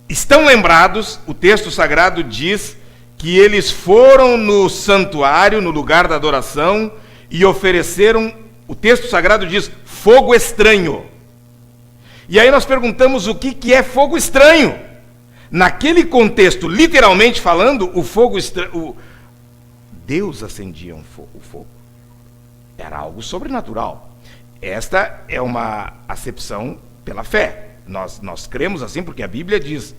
estão lembrados, o texto sagrado diz que eles foram no santuário, no lugar da adoração, e ofereceram, o texto sagrado diz, fogo estranho. E aí nós perguntamos o que é fogo estranho. Naquele contexto, literalmente falando, o fogo estranho, Deus acendia o fogo. Era algo sobrenatural. Esta é uma acepção pela fé. Nós cremos assim porque a Bíblia diz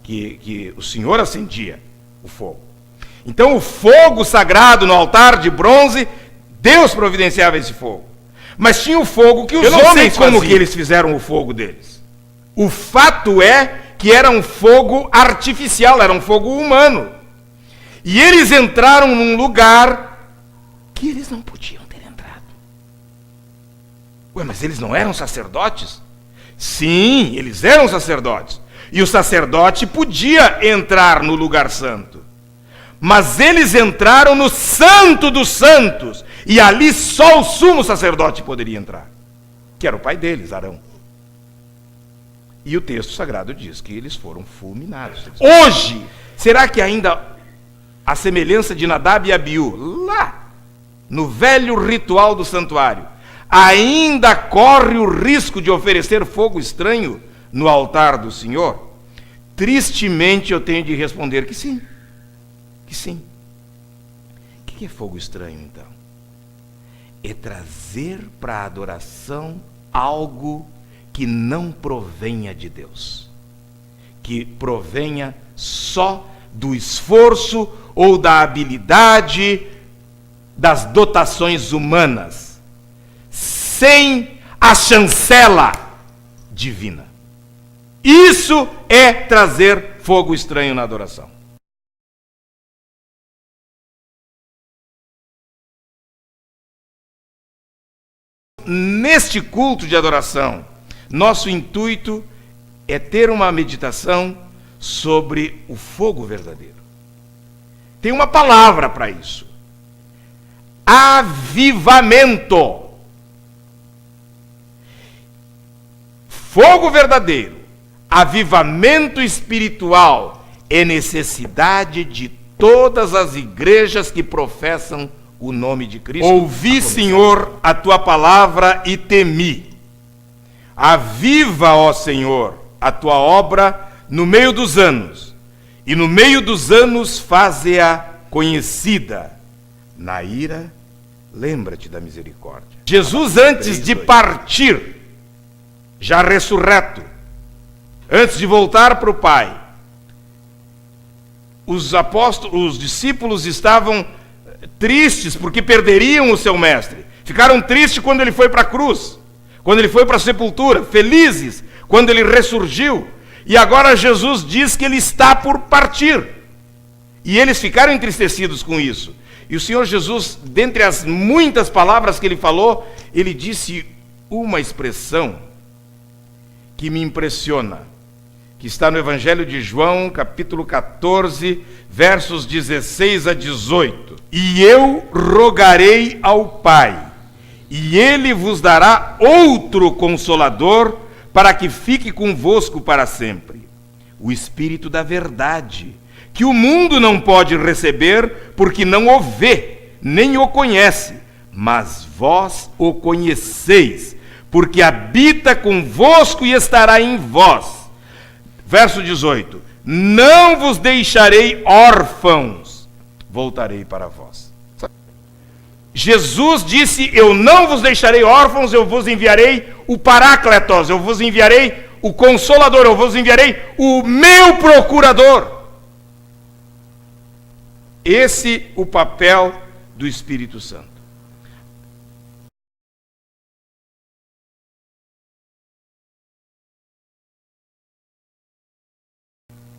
que o Senhor acendia o fogo. Então o fogo sagrado no altar de bronze, Deus providenciava esse fogo. Mas tinha o fogo que os homens faziam. Eu não sei como que eles fizeram o fogo deles. O fato é que era um fogo artificial, era um fogo humano. E eles entraram num lugar que eles não podiam ter entrado. Ué, mas eles não eram sacerdotes? Sim, eles eram sacerdotes. E o sacerdote podia entrar no lugar santo. Mas eles entraram no Santo dos Santos. E ali só o sumo sacerdote poderia entrar, que era o pai deles, Arão. E o texto sagrado diz que eles foram fulminados. Hoje, será que ainda a semelhança de Nadab e Abiú, lá no velho ritual do santuário, ainda corre o risco de oferecer fogo estranho no altar do Senhor? Tristemente eu tenho de responder que sim. Que sim. O que é fogo estranho, então? É trazer para a adoração algo que não provenha de Deus, que provenha só do esforço ou da habilidade, das dotações humanas, sem a chancela divina. Isso é trazer fogo estranho na adoração. Neste culto de adoração, nosso intuito é ter uma meditação sobre o fogo verdadeiro. Tem uma palavra para isso: avivamento. Fogo verdadeiro, avivamento espiritual é necessidade de todas as igrejas que professam o nome de Cristo. Ouvi, Senhor, a tua palavra e temi. Aviva, ó Senhor, a tua obra no meio dos anos, e no meio dos anos faze-a conhecida. Na ira, lembra-te da misericórdia. Jesus, antes de partir, já ressurreto, antes de voltar para o Pai, os discípulos estavam tristes porque perderiam o seu mestre. Ficaram tristes quando ele foi para a cruz, quando ele foi para a sepultura, felizes quando ele ressurgiu. E agora Jesus diz que ele está por partir. E eles ficaram entristecidos com isso. E o Senhor Jesus, dentre as muitas palavras que ele falou, ele disse uma expressão que me impressiona, que está no Evangelho de João, capítulo 14, versos 16 a 18. E eu rogarei ao Pai, e ele vos dará outro Consolador, para que fique convosco para sempre. O Espírito da verdade, que o mundo não pode receber, porque não o vê, nem o conhece, mas vós o conheceis, porque habita convosco e estará em vós. Verso 18: não vos deixarei órfãos, voltarei para vós. Jesus disse: eu não vos deixarei órfãos, eu vos enviarei o Parácletos, eu vos enviarei o Consolador, eu vos enviarei o meu procurador. Esse o papel do Espírito Santo.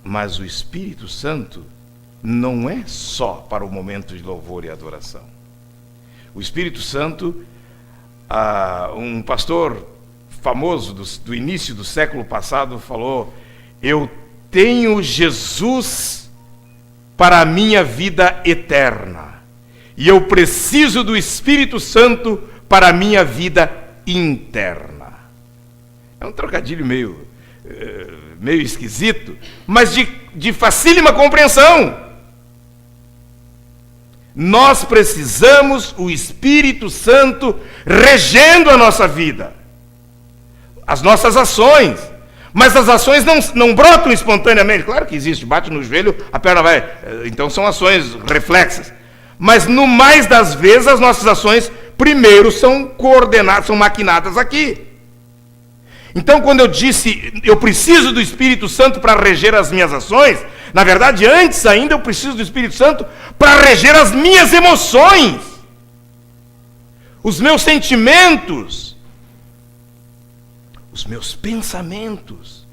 Mas o Espírito Santo não é só para o momento de louvor e adoração. O Espírito Santo, um pastor famoso do início do século passado falou: eu tenho Jesus para a minha vida eterna, e eu preciso do Espírito Santo para a minha vida interna. É um trocadilho meio meio esquisito, mas de facílima compreensão. Nós precisamos o Espírito Santo regendo a nossa vida, as nossas ações. Mas as ações não brotam espontaneamente. Claro que existe, bate no joelho, a perna vai. Então são ações reflexas. Mas no mais das vezes as nossas ações primeiro são coordenadas, são maquinadas aqui. Então quando eu disse, eu preciso do Espírito Santo para reger as minhas ações, na verdade antes ainda eu preciso do Espírito Santo para reger as minhas emoções, os meus sentimentos, os meus pensamentos,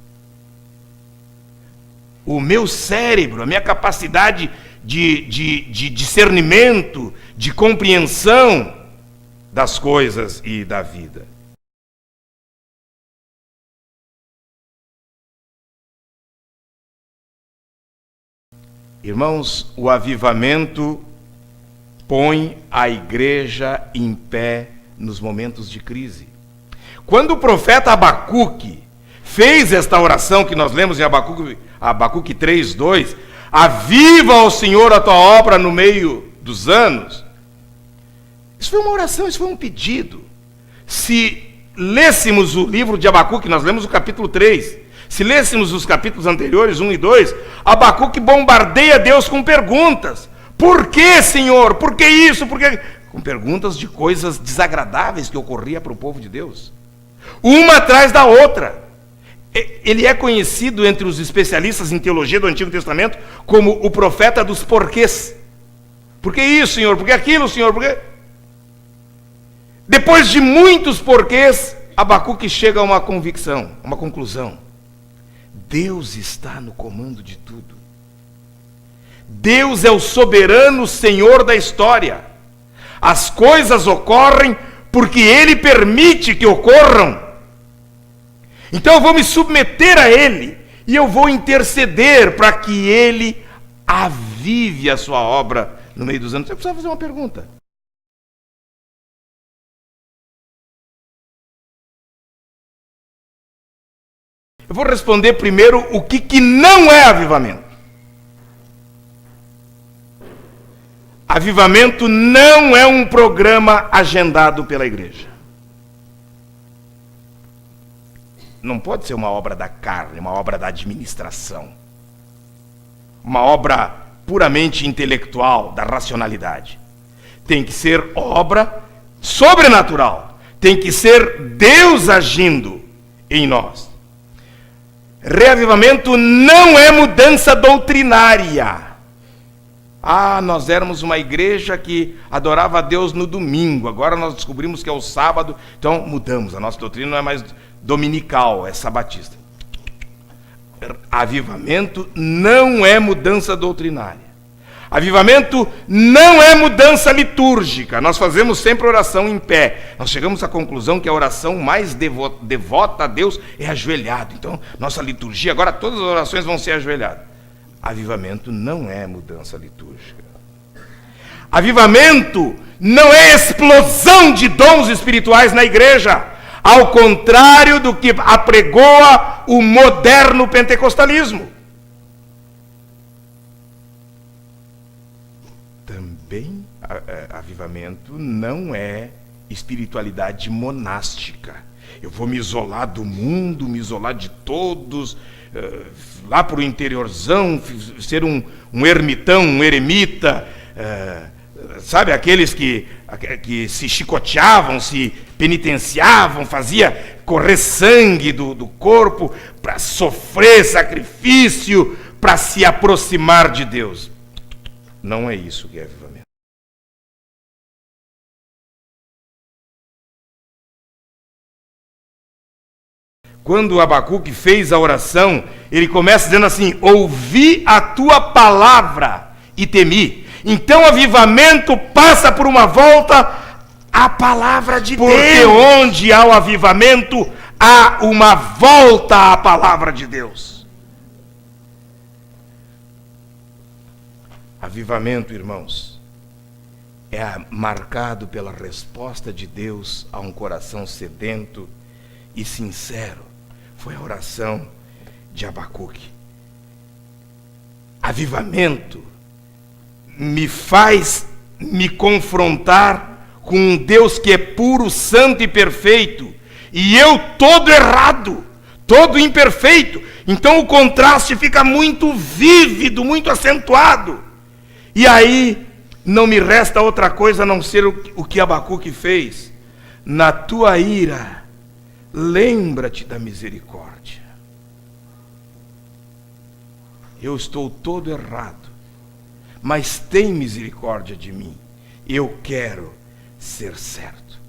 o meu cérebro, a minha capacidade de discernimento, de compreensão das coisas e da vida. Irmãos, o avivamento põe a igreja em pé nos momentos de crise. Quando o profeta Abacuque fez esta oração que nós lemos em Abacuque 3:2, aviva, ó Senhor, a tua obra no meio dos anos. Isso foi uma oração, isso foi um pedido. Se lêssemos o livro de Abacuque, nós lemos o capítulo 3, se lêssemos os capítulos anteriores, 1 e 2, Abacuque bombardeia Deus com perguntas. Por que, Senhor? Por que isso? Por que? Com perguntas de coisas desagradáveis que ocorria para o povo de Deus. Uma atrás da outra. Ele é conhecido entre os especialistas em teologia do Antigo Testamento como o profeta dos porquês. Por que isso, Senhor? Por que aquilo, Senhor? Por que? Depois de muitos porquês, Abacuque chega a uma convicção, uma conclusão. Deus está no comando de tudo. Deus é o soberano Senhor da história. As coisas ocorrem porque Ele permite que ocorram. Então eu vou me submeter a Ele e eu vou interceder para que Ele avive a sua obra no meio dos anos. Você precisa fazer uma pergunta. Eu vou responder primeiro o que não é avivamento. Avivamento não é um programa agendado pela igreja. Não pode ser uma obra da carne, uma obra da administração. Uma obra puramente intelectual, da racionalidade. Tem que ser obra sobrenatural. Tem que ser Deus agindo em nós. Reavivamento não é mudança doutrinária. Nós éramos uma igreja que adorava a Deus no domingo, agora nós descobrimos que é o sábado, então mudamos, a nossa doutrina não é mais dominical, é sabatista. Avivamento não é mudança doutrinária. Avivamento não é mudança litúrgica. Nós fazemos sempre oração em pé. Nós chegamos à conclusão que a oração mais devota a Deus é ajoelhado. Então, nossa liturgia, agora todas as orações vão ser ajoelhadas. Avivamento não é mudança litúrgica. Avivamento não é explosão de dons espirituais na igreja. Ao contrário do que apregoa o moderno pentecostalismo. Também, avivamento não é espiritualidade monástica. Eu vou me isolar do mundo, me isolar de todos, lá para o interiorzão, ser um ermitão, um eremita, sabe, aqueles que se chicoteavam, se penitenciavam, fazia correr sangue do corpo para sofrer sacrifício, para se aproximar de Deus. Não é isso que é avivamento. Quando Abacuque fez a oração, ele começa dizendo assim: ouvi a tua palavra e temi. Então o avivamento passa por uma volta à palavra de Deus. Porque onde há o avivamento, há uma volta à palavra de Deus. Avivamento, irmãos, é marcado pela resposta de Deus a um coração sedento e sincero. Foi a oração de Abacuque. Avivamento me faz me confrontar com um Deus que é puro, santo e perfeito, e eu todo errado, todo imperfeito. Então o contraste fica muito vívido, muito acentuado. E aí não me resta outra coisa a não ser o que Abacuque fez. Na tua ira, lembra-te da misericórdia. Eu estou todo errado, mas tem misericórdia de mim. Eu quero ser certo.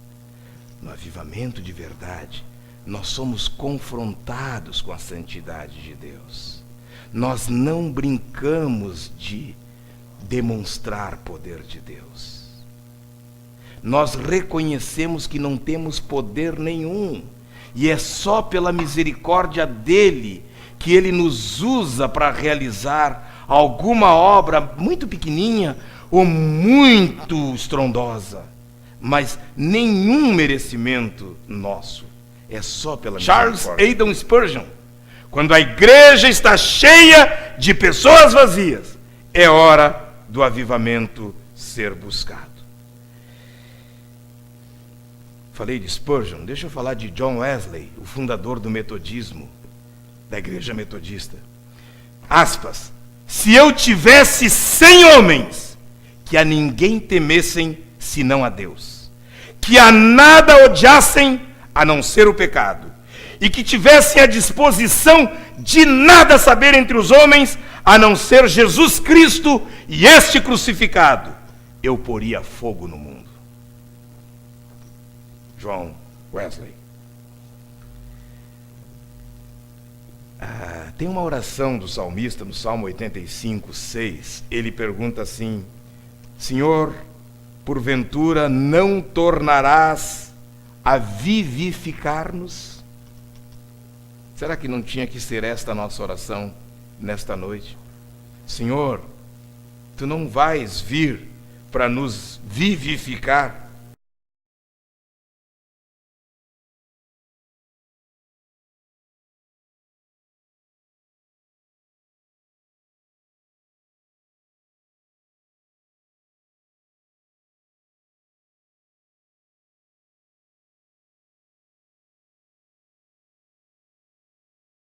No avivamento de verdade, nós somos confrontados com a santidade de Deus. Nós não brincamos de demonstrar poder de Deus. Nós reconhecemos que não temos poder nenhum, e é só pela misericórdia dele que ele nos usa para realizar alguma obra muito pequenininha ou muito estrondosa, mas nenhum merecimento nosso, é só pela misericórdia. Charles Haddon Spurgeon: quando a igreja está cheia de pessoas vazias, é hora do avivamento ser buscado. Falei de Spurgeon, deixa eu falar de John Wesley, o fundador do metodismo, da igreja metodista. Aspas: se eu tivesse 100 homens que a ninguém temessem senão a Deus, que a nada odiassem a não ser o pecado, e que tivessem a disposição de nada saber entre os homens a não ser Jesus Cristo e este crucificado, eu poria fogo no mundo. John Wesley. Tem uma oração do salmista no Salmo 85, 6. Ele pergunta assim: Senhor, porventura não tornarás a vivificar-nos? Será que não tinha que ser esta a nossa oração nesta noite? Senhor, tu não vais vir para nos vivificar?